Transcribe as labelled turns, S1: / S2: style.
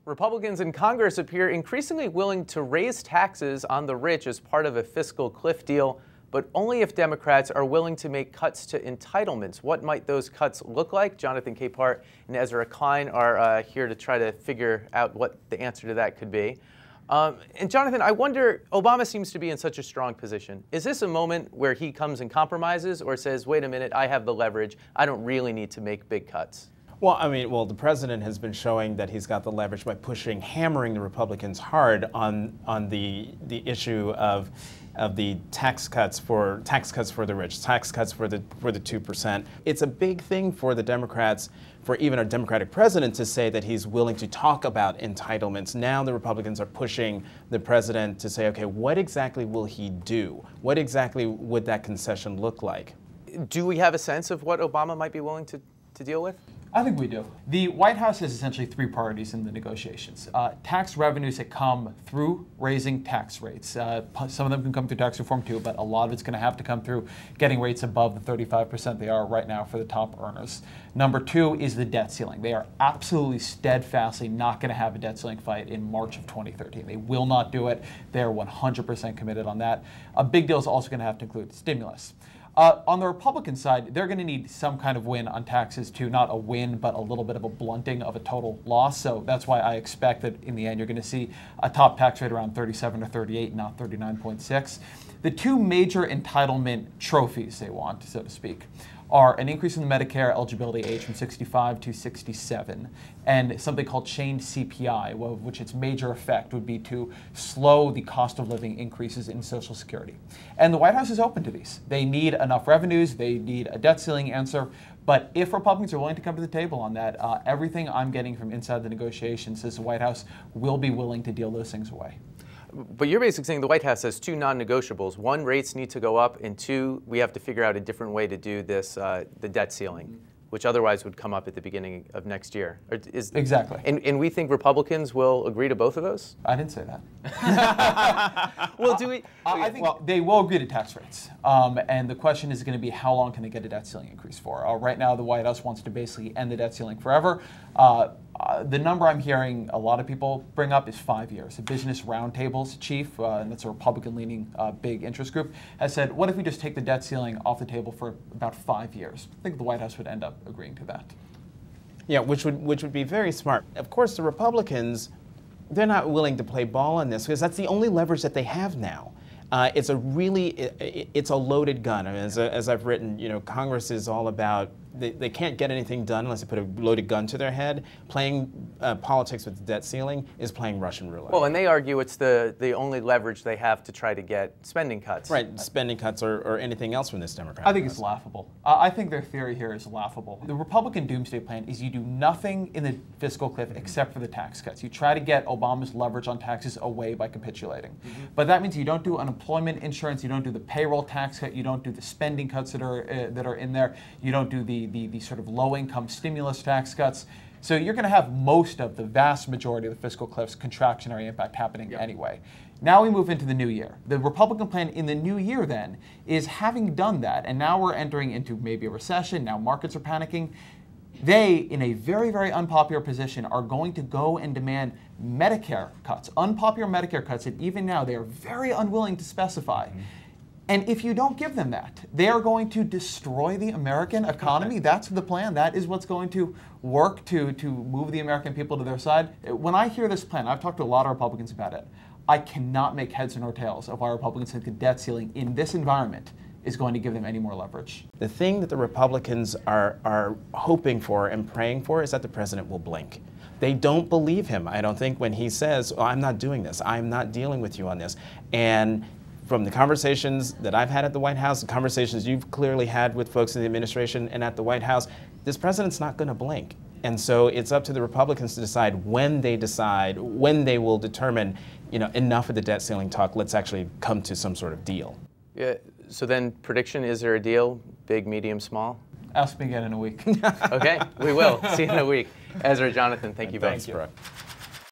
S1: Republicans in Congress appear increasingly willing to raise taxes on the rich as part of a fiscal cliff deal, but only if Democrats are willing to make cuts to entitlements. What might those cuts look like? Jonathan Capehart and Ezra Klein are here to try to figure out what the answer to that could be. And Jonathan, I wonder, Obama seems to be in such a strong position. Is this a moment where he comes and compromises or says, wait a minute, I have the leverage, I don't really need to make big cuts?
S2: Well, the president has been showing that he's got the leverage by hammering the Republicans hard on the issue of the tax cuts for the rich, tax cuts for the 2%. It's a big thing for the Democrats, for even a Democratic president to say that he's willing to talk about entitlements. Now the Republicans are pushing the president to say, okay, what exactly will he do? What exactly would that concession look like?
S1: Do we have a sense of what Obama might be willing to deal with?
S3: I think we do. The White House has essentially three priorities in the negotiations. Tax revenues that come through raising tax rates. Some of them can come through tax reform too, but a lot of it's going to have to come through getting rates above the 35% they are right now for the top earners. Number two is the debt ceiling. They are absolutely steadfastly not going to have a debt ceiling fight in March of 2013. They will not do it. They are 100% committed on that. A big deal is also going to have to include stimulus. On the Republican side, they're going to need some kind of win on taxes too, not a win, but a little bit of a blunting of a total loss. So that's why I expect that in the end you're going to see a top tax rate around 37 or 38, not 39.6. The two major entitlement trophies they want, so to speak, are an increase in the Medicare eligibility age from 65 to 67, and something called chained CPI, which its major effect would be to slow the cost of living increases in Social Security. And the White House is open to these. They need enough revenues, they need a debt ceiling answer, but if Republicans are willing to come to the table on that, everything I'm getting from inside the negotiations says the White House will be willing to deal those things away.
S1: But you're basically saying the White House has two non-negotiables. One, rates need to go up, and two, we have to figure out a different way to do this, the debt ceiling, which otherwise would come up at the beginning of next year.
S3: Exactly.
S1: And we think Republicans will agree to both of those?
S3: I didn't say that.
S1: Well, do we?
S3: I think they will agree to tax rates. And the question is going to be how long can they get a debt ceiling increase for? Right now, the White House wants to basically end the debt ceiling forever. The number I'm hearing a lot of people bring up is 5 years. The Business Roundtable's chief, and that's a Republican-leaning big interest group, has said, what if we just take the debt ceiling off the table for about 5 years? I think the White House would end up agreeing to that.
S2: Yeah, which would be very smart. Of course, the Republicans, they're not willing to play ball on this because that's the only leverage that they have now. It's a loaded gun. I mean, as I've written, Congress is all about, they can't get anything done unless they put a loaded gun to their head. Playing politics with the debt ceiling is playing Russian roulette.
S1: Well, and they argue it's the only leverage they have to try to get spending cuts.
S2: Right, spending cuts or anything else from this Democrat.
S3: I think it's laughable. I think their theory here is laughable. The Republican doomsday plan is you do nothing in the fiscal cliff except for the tax cuts. You try to get Obama's leverage on taxes away by capitulating. But that means you don't do unemployment insurance, you don't do the payroll tax cut, you don't do the spending cuts that are in there, you don't do the sort of low-income stimulus tax cuts. So you're going to have most of the vast majority of the fiscal cliff's contractionary impact happening anyway. Now we move into the new year. The Republican plan in the new year then is having done that, and now we're entering into maybe a recession, now markets are panicking. They, in a very, very unpopular position, are going to go and demand Medicare cuts, unpopular Medicare cuts that even now they are very unwilling to specify. And if you don't give them that, they are going to destroy the American economy. That's the plan. That is what's going to work to move the American people to their side. When I hear this plan, I've talked to a lot of Republicans about it, I cannot make heads or tails of why Republicans think the debt ceiling in this environment is going to give them any more leverage.
S2: The thing that the Republicans are hoping for and praying for is that the president will blink. They don't believe him, I don't think, when he says, oh, I'm not doing this, I'm not dealing with you on this. And from the conversations that I've had at the White House, the conversations you've clearly had with folks in the administration and at the White House, this president's not going to blink. And so it's up to the Republicans to decide, when they will determine, enough of the debt ceiling talk, let's actually come to some sort of deal.
S1: Yeah. So then, prediction, is there a deal? Big, medium, small?
S3: Ask me again in a week.
S1: Okay, we will. See you in a week. Ezra, Jonathan, thank you both.
S2: Thanks, Brooke.